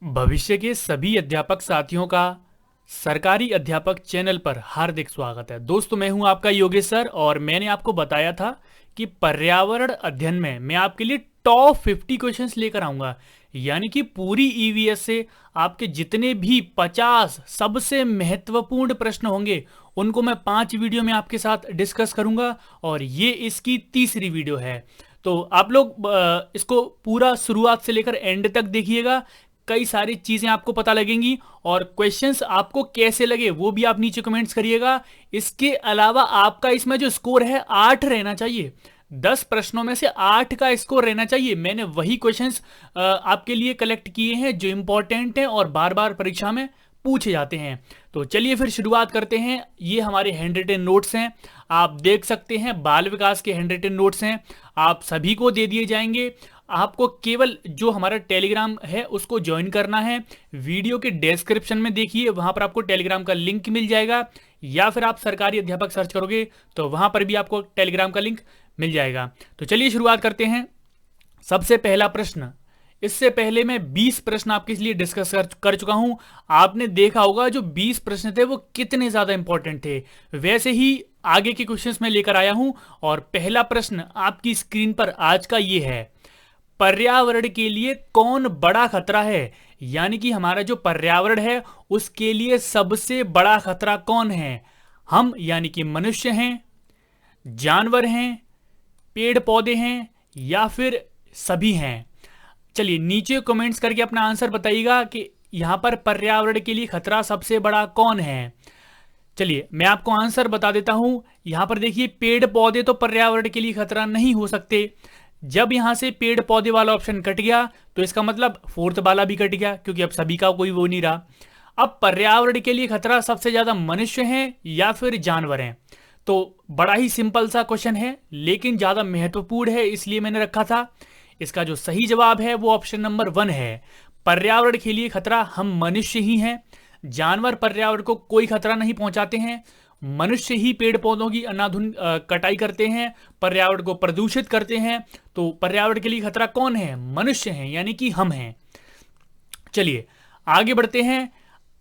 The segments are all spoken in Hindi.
भविष्य के सभी अध्यापक साथियों का सरकारी अध्यापक चैनल पर हार्दिक स्वागत है। दोस्तों, मैं हूं आपका योगेश सर और मैंने आपको बताया था कि पर्यावरण अध्ययन में मैं आपके लिए टॉप 50 क्वेश्चंस लेकर आऊंगा। यानी कि पूरी ईवीएस से आपके जितने भी 50 सबसे महत्वपूर्ण प्रश्न होंगे उनको मैं 5 वीडियो में आपके साथ डिस्कस करूंगा और ये इसकी तीसरी वीडियो है। तो आप लोग इसको पूरा शुरुआत से लेकर एंड तक देखिएगा। कई सारी चीजें आपको पता लगेंगी और क्वेश्चंस आपको कैसे लगे वो भी आप नीचे कमेंट्स करिएगा। इसके अलावा आपका इसमें जो स्कोर है 8 रहना चाहिए। 10 प्रश्नों में से 8 का स्कोर रहना चाहिए। मैंने वही क्वेश्चंस आपके लिए कलेक्ट किए हैं जो इंपॉर्टेंट हैं और बार बार परीक्षा में पूछे जाते हैं। तो चलिए फिर शुरुआत करते हैं। ये हमारे हैंड रिटन नोट्स हैं, आप देख सकते हैं। बाल विकास के हैंड रिटन नोट्स हैं, आप सभी को दे दिए जाएंगे। आपको केवल जो हमारा टेलीग्राम है उसको ज्वाइन करना है। वीडियो के डिस्क्रिप्शन में देखिए, वहां पर आपको टेलीग्राम का लिंक मिल जाएगा, या फिर आप सरकारी अध्यापक सर्च करोगे तो वहां पर भी आपको टेलीग्राम का लिंक मिल जाएगा। तो चलिए शुरुआत करते हैं। सबसे पहला प्रश्न, इससे पहले मैं 20 प्रश्न आपके लिए डिस्कस कर चुका हूं। आपने देखा होगा जो 20 प्रश्न थे वो कितने ज्यादा इंपॉर्टेंट थे। वैसे ही आगे के क्वेश्चंस मैं लेकर आया हूं और पहला प्रश्न आपकी स्क्रीन पर आज का ये है, पर्यावरण के लिए कौन बड़ा खतरा है। यानी कि हमारा जो पर्यावरण है उसके लिए सबसे बड़ा खतरा कौन है। हम यानी कि मनुष्य हैं, जानवर हैं, पेड़ पौधे हैं, या फिर सभी हैं। चलिए नीचे कमेंट्स करके अपना आंसर बताइएगा कि यहां पर पर्यावरण के लिए खतरा सबसे बड़ा कौन है। चलिए मैं आपको आंसर बता देता हूं। यहां पर देखिए, पेड़ पौधे तो पर्यावरण के लिए खतरा नहीं हो सकते। जब यहां से पेड़ पौधे वाला ऑप्शन कट गया तो इसका मतलब फोर्थ वाला भी कट गया, क्योंकि अब सभी का कोई वो नहीं रहा। अब पर्यावरण के लिए खतरा सबसे ज्यादा मनुष्य हैं या फिर जानवर हैं। तो बड़ा ही सिंपल सा क्वेश्चन है लेकिन ज्यादा महत्वपूर्ण है, इसलिए मैंने रखा था। इसका जो सही जवाब है वो ऑप्शन नंबर 1 है। पर्यावरण के लिए खतरा हम मनुष्य ही हैं। जानवर पर्यावरण को कोई खतरा नहीं पहुंचाते हैं। मनुष्य ही पेड़ पौधों की अनाधुन कटाई करते हैं, पर्यावरण को प्रदूषित करते हैं। तो पर्यावरण के लिए खतरा कौन है? मनुष्य हैं, यानी कि हम हैं। चलिए आगे बढ़ते हैं।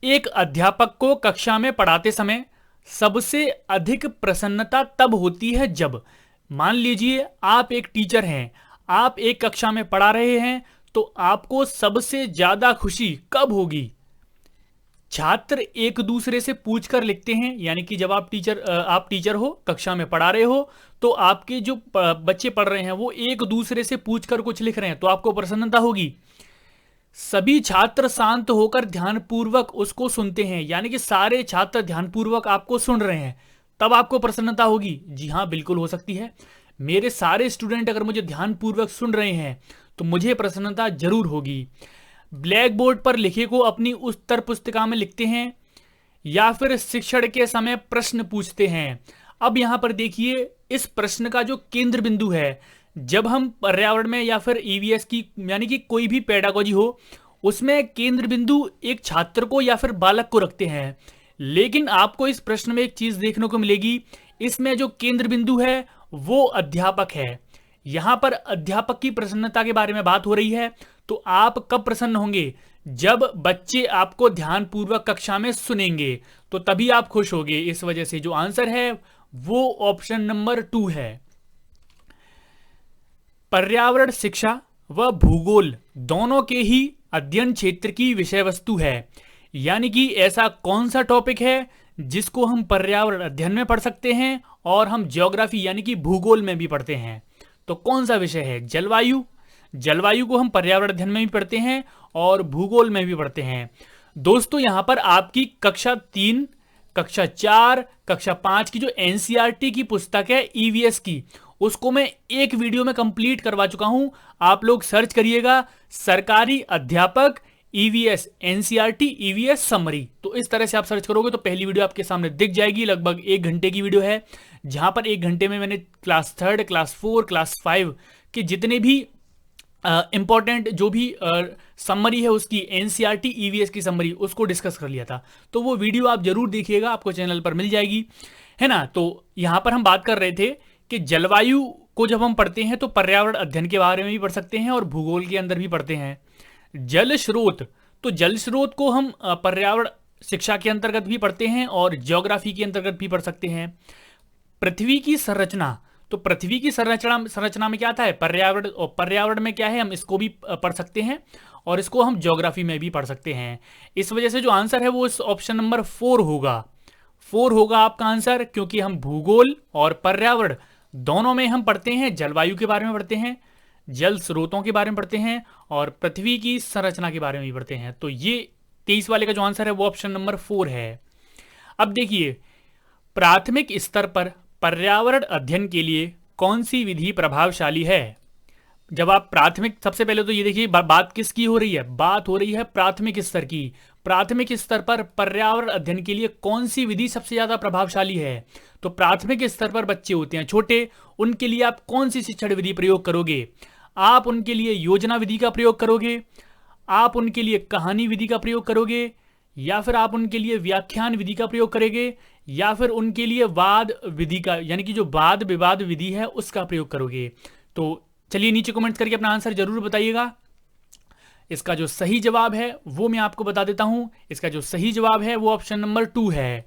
एक अध्यापक को कक्षा में पढ़ाते समय सबसे अधिक प्रसन्नता तब होती है जब, मान लीजिए आप एक टीचर हैं, आप एक कक्षा में पढ़ा रहे हैं, तो आपको सबसे ज्यादा खुशी कब होगी? छात्र एक दूसरे से पूछकर लिखते हैं, यानी कि जब आप टीचर हो, कक्षा में पढ़ा रहे हो, तो आपके जो बच्चे पढ़ रहे हैं वो एक दूसरे से पूछकर कुछ लिख रहे हैं, तो आपको प्रसन्नता होगी। सभी छात्र शांत होकर ध्यानपूर्वक उसको सुनते हैं, यानी कि सारे छात्र ध्यानपूर्वक आपको सुन रहे हैं, तब आपको प्रसन्नता होगी। जी हाँ, बिल्कुल हो सकती है। मेरे सारे स्टूडेंट अगर मुझे ध्यानपूर्वक सुन रहे हैं तो मुझे प्रसन्नता जरूर होगी। ब्लैक बोर्ड पर लिखे को अपनी उत्तर पुस्तिका में लिखते हैं या फिर शिक्षण के समय प्रश्न पूछते हैं। अब यहां पर देखिए, इस प्रश्न का जो केंद्र बिंदु है, जब हम पर्यावरण में या फिर ईवीएस की यानी कि कोई भी पेडागोजी हो उसमें केंद्र बिंदु एक छात्र को या फिर बालक को रखते हैं। लेकिन आपको इस प्रश्न में एक चीज देखने को मिलेगी, इसमें जो केंद्र बिंदु है वो अध्यापक है। यहां पर अध्यापक की प्रसन्नता के बारे में बात हो रही है। तो आप कब प्रसन्न होंगे? जब बच्चे आपको ध्यानपूर्वक कक्षा में सुनेंगे, तो तभी आप खुश होंगे। इस वजह से जो आंसर है वो ऑप्शन नंबर 2 है। पर्यावरण शिक्षा व भूगोल दोनों के ही अध्ययन क्षेत्र की विषय वस्तु है। यानी कि ऐसा कौन सा टॉपिक है जिसको हम पर्यावरण अध्ययन में पढ़ सकते हैं और हम ज्योग्राफी यानी कि भूगोल में भी पढ़ते हैं। तो कौन सा विषय है? जलवायु। जलवायु को हम पर्यावरण अध्ययन में भी पढ़ते हैं और भूगोल में भी पढ़ते हैं। दोस्तों, यहां पर आपकी कक्षा 3, कक्षा 4, कक्षा 5 की जो एनसीईआरटी की पुस्तक है ईवीएस की, उसको मैं एक वीडियो में कंप्लीट करवा चुका हूं। आप लोग सर्च करिएगा, सरकारी अध्यापक ईवीएस एनसीईआरटी ईवीएस समरी। तो इस तरह से आप सर्च करोगे तो पहली वीडियो आपके सामने दिख जाएगी। लगभग 1 घंटे की वीडियो है, जहां पर 1 घंटे में मैंने क्लास 3, क्लास 4, क्लास 5 के जितने भी इंपॉर्टेंट जो भी समरी है उसकी, एनसीईआरटी ईवीएस की समरी, उसको डिस्कस कर लिया था। तो वो वीडियो आप जरूर देखिएगा, आपको चैनल पर मिल जाएगी, है ना। तो यहां पर हम बात कर रहे थे कि जलवायु को जब हम पढ़ते हैं तो पर्यावरण अध्ययन के बारे में भी पढ़ सकते हैं और भूगोल के अंदर भी पढ़ते हैं। जल स्रोत तो जल स्रोत को हम पर्यावरण शिक्षा के अंतर्गत भी पढ़ते हैं और ज्योग्राफी के अंतर्गत भी पढ़ सकते हैं। पृथ्वी की संरचना, तो पृथ्वी की संरचना में क्या आता है, पर्यावरण, और पर्यावरण में क्या है हम इसको भी पढ़ सकते हैं और इसको हम ज्योग्राफी में भी पढ़ सकते हैं। इस वजह से जो आंसर है वो इस ऑप्शन नंबर 4 होगा। 4 होगा आपका आंसर, क्योंकि हम भूगोल और पर्यावरण दोनों में हम पढ़ते हैं, जलवायु के बारे में पढ़ते हैं, जल स्रोतों के बारे में पढ़ते हैं और पृथ्वी की संरचना के बारे में भी पढ़ते हैं। तो ये 23 वाले का जो आंसर है वो ऑप्शन नंबर 4 है। अब देखिए, प्राथमिक स्तर पर पर्यावरण अध्ययन के लिए कौन सी विधि प्रभावशाली है। जब आप प्राथमिक, सबसे पहले तो ये देखिए बात किसकी हो रही है, बात हो रही है प्राथमिक स्तर की। प्राथमिक स्तर पर पर्यावरण अध्ययन के लिए कौन सी विधि सबसे ज्यादा प्रभावशाली है। तो प्राथमिक स्तर पर बच्चे होते हैं छोटे, उनके लिए आप कौन सी शिक्षण विधि प्रयोग करोगे। आप उनके लिए योजना विधि का प्रयोग करोगे, आप उनके लिए कहानी विधि का प्रयोग करोगे, या फिर आप उनके लिए व्याख्यान विधि का प्रयोग करोगे, या फिर उनके लिए वाद विधि का, यानी कि जो वाद विवाद विधि है उसका प्रयोग करोगे। तो चलिए नीचे कमेंट करके अपना आंसर जरूर बताइएगा। इसका जो सही जवाब है वो मैं आपको बता देता हूं। इसका जो सही जवाब है वो ऑप्शन नंबर 2 है।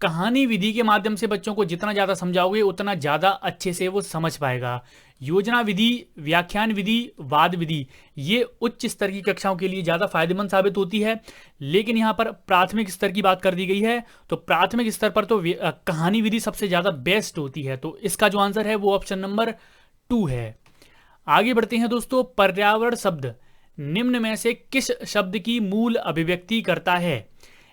कहानी विधि के माध्यम से बच्चों को जितना ज़्यादा समझाओगे उतना ज़्यादा अच्छे से वो समझ पाएगा। योजना विधि, व्याख्यान विधि, वाद विधि ये उच्च स्तर की कक्षाओं के लिए ज़्यादा फायदेमंद साबित होती है, लेकिन यहाँ पर प्राथमिक स्तर की बात कर दी गई है। तो प्राथमिक स्तर पर तो कहानी विधि सबसे ज़्यादा बेस्ट होती है। तो इसका जो आंसर है वो ऑप्शन नंबर 2 है। आगे बढ़ते हैं दोस्तों। पर्यावरण शब्द निम्न में से किस शब्द की मूल अभिव्यक्ति करता है।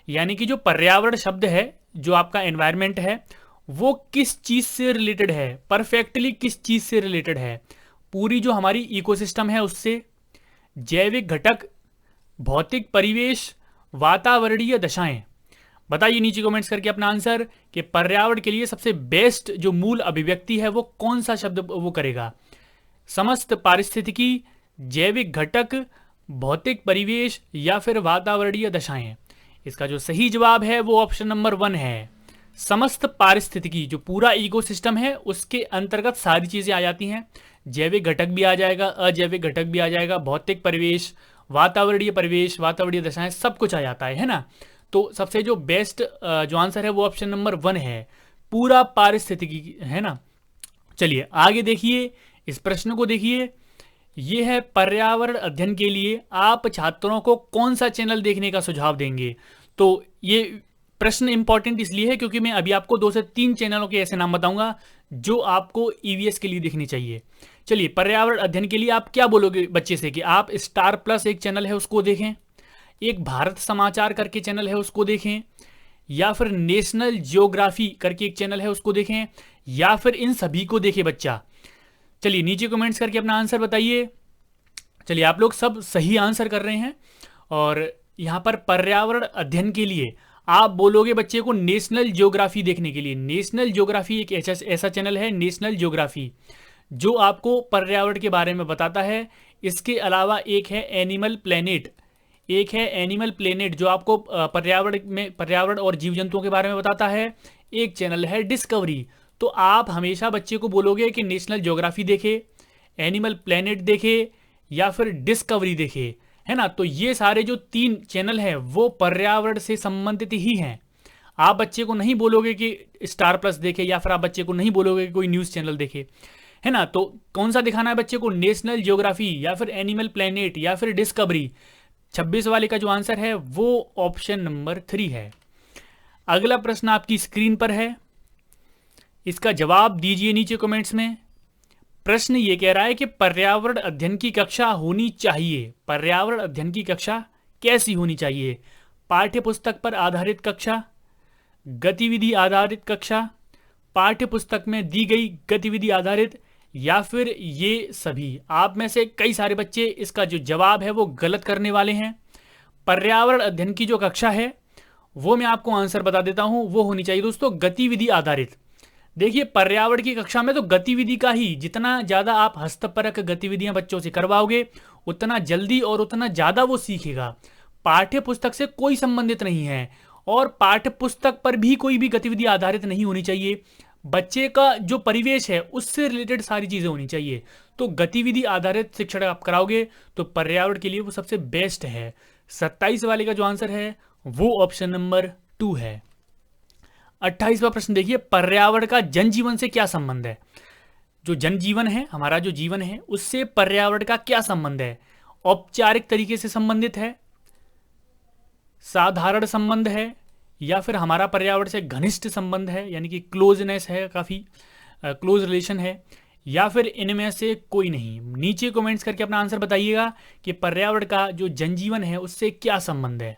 यानी कि जो पर्यावरण शब्द है, जो आपका एनवायरनमेंट है, वो किस चीज से रिलेटेड है, परफेक्टली किस चीज से रिलेटेड है। पूरी जो हमारी इकोसिस्टम है उससे, जैविक घटक, भौतिक परिवेश, वातावरणीय दशाएं। बताइए नीचे कमेंट्स करके अपना आंसर कि पर्यावरण के लिए सबसे बेस्ट जो मूल अभिव्यक्ति है वो कौन सा शब्द वो करेगा। समस्त पारिस्थितिकी, जैविक घटक, भौतिक परिवेश या फिर वातावरणीय दशाएं। इसका जो सही जवाब है वो ऑप्शन नंबर 1 है। समस्त पारिस्थितिकी, जो पूरा इकोसिस्टम है उसके अंतर्गत सारी चीजें आ जाती हैं। जैविक घटक भी आ जाएगा, अजैविक घटक भी आ जाएगा, भौतिक परिवेश, परिवेश, वातावरणीय दशाएं, सब कुछ आ जाता है ना। तो सबसे जो बेस्ट जो आंसर है वो ऑप्शन नंबर 1 है, पूरा पारिस्थितिकी, है ना। चलिए आगे देखिए, इस प्रश्न को देखिए। ये है पर्यावरण अध्ययन के लिए आप छात्रों को कौन सा चैनल देखने का सुझाव देंगे। तो ये प्रश्न इंपॉर्टेंट इसलिए है क्योंकि मैं अभी आपको 2 से 3 चैनलों के ऐसे नाम बताऊंगा जो आपको ईवीएस के लिए देखनी चाहिए। चलिए, पर्यावरण अध्ययन के लिए आप क्या बोलोगे बच्चे से कि आप स्टार प्लस एक चैनल है उसको देखें, एक भारत समाचार करके चैनल है उसको देखें, या फिर नेशनल जियोग्राफी करके एक चैनल है उसको देखें, या फिर इन सभी को देखें बच्चा। चलिए नीचे कमेंट्स करके अपना आंसर बताइए। चलिए, आप लोग सब सही आंसर कर रहे हैं। और यहाँ पर पर्यावरण अध्ययन के लिए आप बोलोगे बच्चे को नेशनल ज्योग्राफी देखने के लिए। नेशनल ज्योग्राफी एक ऐसा चैनल है, नेशनल ज्योग्राफी, जो आपको पर्यावरण के बारे में बताता है। इसके अलावा एक है एनिमल प्लेनेट, जो आपको पर्यावरण और जीव जंतुओं के बारे में बताता है। एक चैनल है डिस्कवरी। तो आप हमेशा बच्चे को बोलोगे कि नेशनल ज्योग्राफी देखे, एनिमल प्लेनेट देखे या फिर डिस्कवरी देखे, है ना। तो ये सारे जो 3 चैनल हैं वो पर्यावरण से संबंधित ही हैं। आप बच्चे को नहीं बोलोगे कि स्टार प्लस देखे, या फिर आप बच्चे को नहीं बोलोगे कि कोई न्यूज़ चैनल देखे, है ना। तो कौन सा दिखाना है बच्चे को, नेशनल ज्योग्राफी या फिर एनिमल प्लेनेट या फिर डिस्कवरी। 26 वाले का जो आंसर है वो ऑप्शन नंबर 3 है। अगला प्रश्न आपकी स्क्रीन पर है, इसका जवाब दीजिए नीचे कमेंट्स में। प्रश्न ये कह रहा है कि पर्यावरण अध्ययन की कक्षा होनी चाहिए। पर्यावरण अध्ययन की कक्षा कैसी होनी चाहिए। पाठ्य पुस्तक पर आधारित कक्षा, गतिविधि आधारित कक्षा, पाठ्य पुस्तक में दी गई गतिविधि आधारित, या फिर ये सभी। आप में से कई सारे बच्चे इसका जो जवाब है वो गलत करने वाले हैं। पर्यावरण अध्ययन की जो कक्षा है वो मैं आपको आंसर बता देता हूं, वो होनी चाहिए दोस्तों गतिविधि आधारित। देखिए, पर्यावरण की कक्षा में तो गतिविधि का ही, जितना ज़्यादा आप हस्तपरक गतिविधियां बच्चों से करवाओगे उतना जल्दी और उतना ज़्यादा वो सीखेगा। पाठ्य पुस्तक से कोई संबंधित नहीं है, और पाठ्य पुस्तक पर भी कोई भी गतिविधि आधारित नहीं होनी चाहिए। बच्चे का जो परिवेश है उससे रिलेटेड सारी चीज़ें होनी चाहिए। तो गतिविधि आधारित शिक्षण आप कराओगे तो पर्यावरण के लिए वो सबसे बेस्ट है। 27 वाले का जो आंसर है वो ऑप्शन नंबर 2 है। 28वां प्रश्न देखिए, पर्यावरण का जनजीवन से क्या संबंध है? जो जनजीवन है, हमारा जो जीवन है, उससे पर्यावरण का क्या संबंध है? औपचारिक तरीके से संबंधित है, साधारण संबंध है, या फिर हमारा पर्यावरण से घनिष्ठ संबंध है, यानी कि क्लोजनेस है, काफी क्लोज रिलेशन है, या फिर इनमें से कोई नहीं? नीचे कमेंट्स करके अपना आंसर बताइएगा कि पर्यावरण का जो जनजीवन है उससे क्या संबंध है।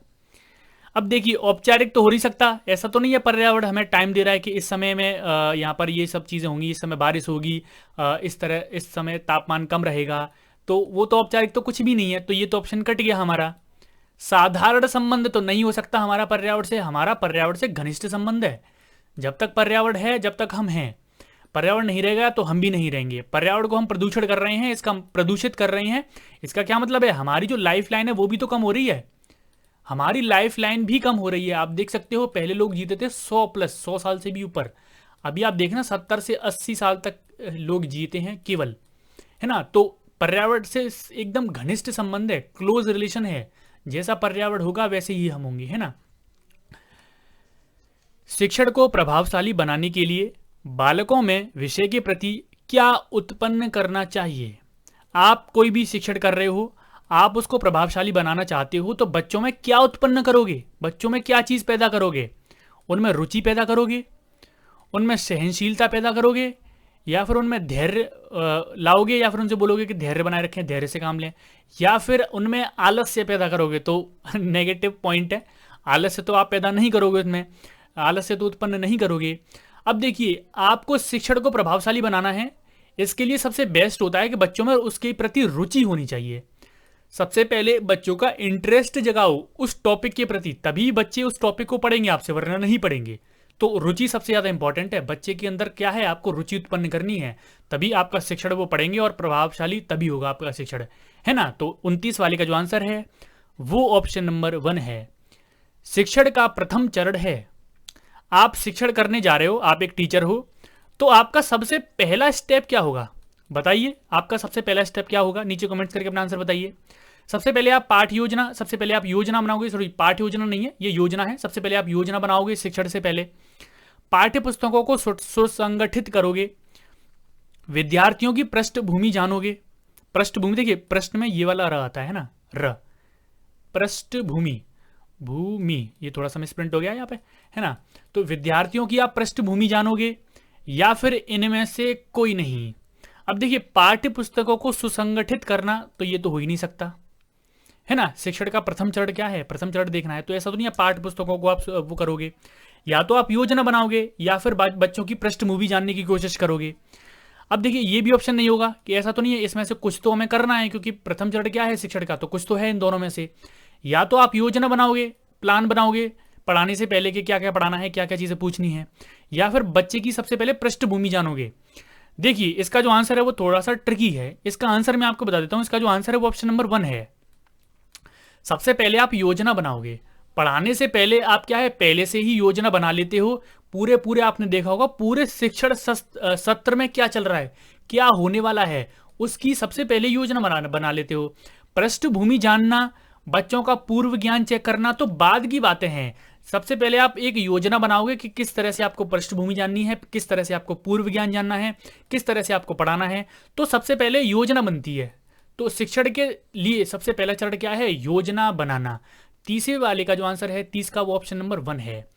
अब देखिए, औपचारिक तो हो नहीं सकता, ऐसा तो नहीं है पर्यावरण हमें टाइम दे रहा है कि इस समय में यहाँ पर ये सब चीज़ें होंगी, इस समय बारिश होगी, इस तरह इस समय तापमान कम रहेगा, तो वो तो औपचारिक तो कुछ भी नहीं है, तो ये तो ऑप्शन कट गया हमारा। साधारण संबंध तो नहीं हो सकता हमारा पर्यावरण से, हमारा पर्यावरण से घनिष्ठ संबंध है। जब तक पर्यावरण है, जब तक हम हैं, पर्यावरण नहीं रहेगा तो हम भी नहीं रहेंगे। पर्यावरण को हम प्रदूषण कर रहे हैं, इसका प्रदूषित कर रहे हैं, इसका क्या मतलब है? हमारी जो लाइफ लाइन है वो भी तो कम हो रही है, हमारी लाइफ लाइन भी कम हो रही है। आप देख सकते हो, पहले लोग जीते थे 100 साल से भी ऊपर, अभी आप देखना 70 से 80 साल तक लोग जीते हैं केवल, है ना। तो पर्यावरण से एकदम घनिष्ठ संबंध है, क्लोज रिलेशन है, जैसा पर्यावरण होगा वैसे ही हम होंगे, है ना। शिक्षण को प्रभावशाली बनाने के लिए बालकों में विषय के प्रति क्या उत्पन्न करना चाहिए? आप कोई भी शिक्षण कर रहे हो, आप उसको प्रभावशाली बनाना चाहते हो, तो बच्चों में क्या उत्पन्न करोगे? बच्चों में क्या चीज़ पैदा करोगे? उनमें रुचि पैदा करोगे, उनमें सहनशीलता पैदा करोगे, या फिर उनमें धैर्य लाओगे, या फिर उनसे बोलोगे कि धैर्य बनाए रखें, धैर्य से काम लें, या फिर उनमें आलस्य पैदा करोगे? तो नेगेटिव पॉइंट है, आलस्य तो आप पैदा नहीं करोगे, उसमें आलस्य तो उत्पन्न नहीं करोगे। अब देखिए, आपको शिक्षण को प्रभावशाली बनाना है, इसके लिए सबसे बेस्ट होता है कि बच्चों में उसके प्रति रुचि होनी चाहिए। सबसे पहले बच्चों का इंटरेस्ट जगाओ उस टॉपिक के प्रति, तभी बच्चे उस टॉपिक को पढ़ेंगे आपसे, वरना नहीं पढ़ेंगे। तो रुचि सबसे ज़्यादा इंपॉर्टेंट है, बच्चे के अंदर क्या है, आपको रुचि उत्पन्न करनी है, तभी आपका शिक्षण वो पढ़ेंगे और प्रभावशाली तभी होगा आपका शिक्षण, है ना। तो 29 वाले का जो आंसर है वो ऑप्शन नंबर 1 है। शिक्षण का प्रथम चरण है, आप शिक्षण करने जा रहे हो, आप एक टीचर हो, तो आपका सबसे पहला स्टेप क्या होगा? बताइए, आपका सबसे पहला स्टेप क्या होगा? नीचे कमेंट्स करके अपना आंसर बताइए। सबसे पहले आप सबसे पहले आप योजना बनाओगे, सॉरी पाठ्य योजना नहीं है, ये योजना है। सबसे पहले आप योजना बनाओगे शिक्षण से पहले, पाठ्य पुस्तकों को सुसंगठित करोगे, विद्यार्थियों की पृष्ठभूमि जानोगे। पृष्ठभूमि देखिए, प्रश्न में ये वाला र आता है ना, र, पृष्ठभूमि, भूमि, ये थोड़ा सा मिसप्रिंट हो गया यहाँ पे, है ना। तो विद्यार्थियों की आप पृष्ठभूमि जानोगे, या फिर इनमें से कोई नहीं। अब देखिए, पाठ्य पुस्तकों को सुसंगठित करना तो ये तो हो ही नहीं सकता, है ना। शिक्षण का प्रथम चरण क्या है? प्रथम चरण देखना है, तो ऐसा तो नहीं है पाठ्य पुस्तकों को आप वो करोगे। या तो आप योजना बनाओगे, या फिर बच्चों की पृष्ठभूमि जानने की कोशिश करोगे। अब देखिए, ये भी ऑप्शन नहीं होगा कि ऐसा तो नहीं है, इसमें से कुछ तो हमें करना है, क्योंकि प्रथम चरण क्या है शिक्षण का, तो कुछ तो है इन दोनों में से। या तो आप योजना बनाओगे, प्लान बनाओगे पढ़ाने से पहले कि क्या क्या पढ़ाना है, क्या क्या चीज़ें पूछनी है, या फिर बच्चे की सबसे पहले पृष्ठभूमि जानोगे। देखिए, इसका जो आंसर है वो थोड़ा सा ट्रिकी है, इसका आंसर मैं आपको बता देता हूं। इसका जो आंसर है वो ऑप्शन नंबर 1 है। सबसे पहले आप योजना बनाओगे, पढ़ाने से पहले आप क्या है, पहले से ही योजना बना लेते हो। पूरे आपने देखा होगा, पूरे शिक्षण सत्र में क्या चल रहा है, क्या होने वाला है, उसकी सबसे पहले योजना बना लेते हो। पृष्ठभूमि जानना, बच्चों का पूर्व ज्ञान चेक करना तो बाद की बातें हैं। सबसे पहले आप एक योजना बनाओगे कि किस तरह से आपको पृष्ठभूमि जाननी है, किस तरह से आपको पूर्व ज्ञान जानना है, किस तरह से आपको पढ़ाना है, तो सबसे पहले योजना बनती है। तो शिक्षण के लिए सबसे पहला चरण क्या है? योजना बनाना। तीसरे वाले का जो आंसर है 30 का, वो ऑप्शन नंबर 1 है।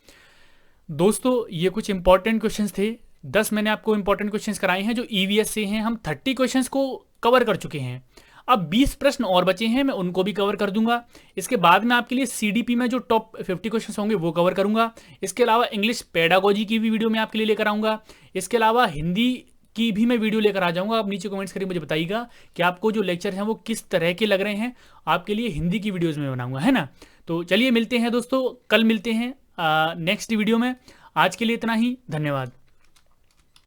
दोस्तों, ये कुछ इंपॉर्टेंट क्वेश्चंस थे, 10 मैंने आपको इंपॉर्टेंट क्वेश्चंस कराए हैं जो ईवीएस से हैं। हम 30 क्वेश्चंस को कवर कर चुके हैं, अब 20 प्रश्न और बचे हैं, मैं उनको भी कवर कर दूंगा। इसके बाद में आपके लिए सीडीपी में जो टॉप 50 क्वेश्चंस होंगे वो कवर करूंगा। इसके अलावा इंग्लिश पेडागोजी की भी वीडियो मैं आपके लिए लेकर आऊंगा। इसके अलावा हिंदी की भी मैं वीडियो लेकर आ जाऊंगा। आप नीचे कमेंट्स करके मुझे बताइएगा कि आपको जो लेक्चर हैं वो किस तरह के लग रहे हैं। आपके लिए हिंदी की वीडियोज़ में बनाऊंगा, है ना। तो चलिए मिलते हैं दोस्तों, कल मिलते हैं नेक्स्ट वीडियो में। आज के लिए इतना ही, धन्यवाद।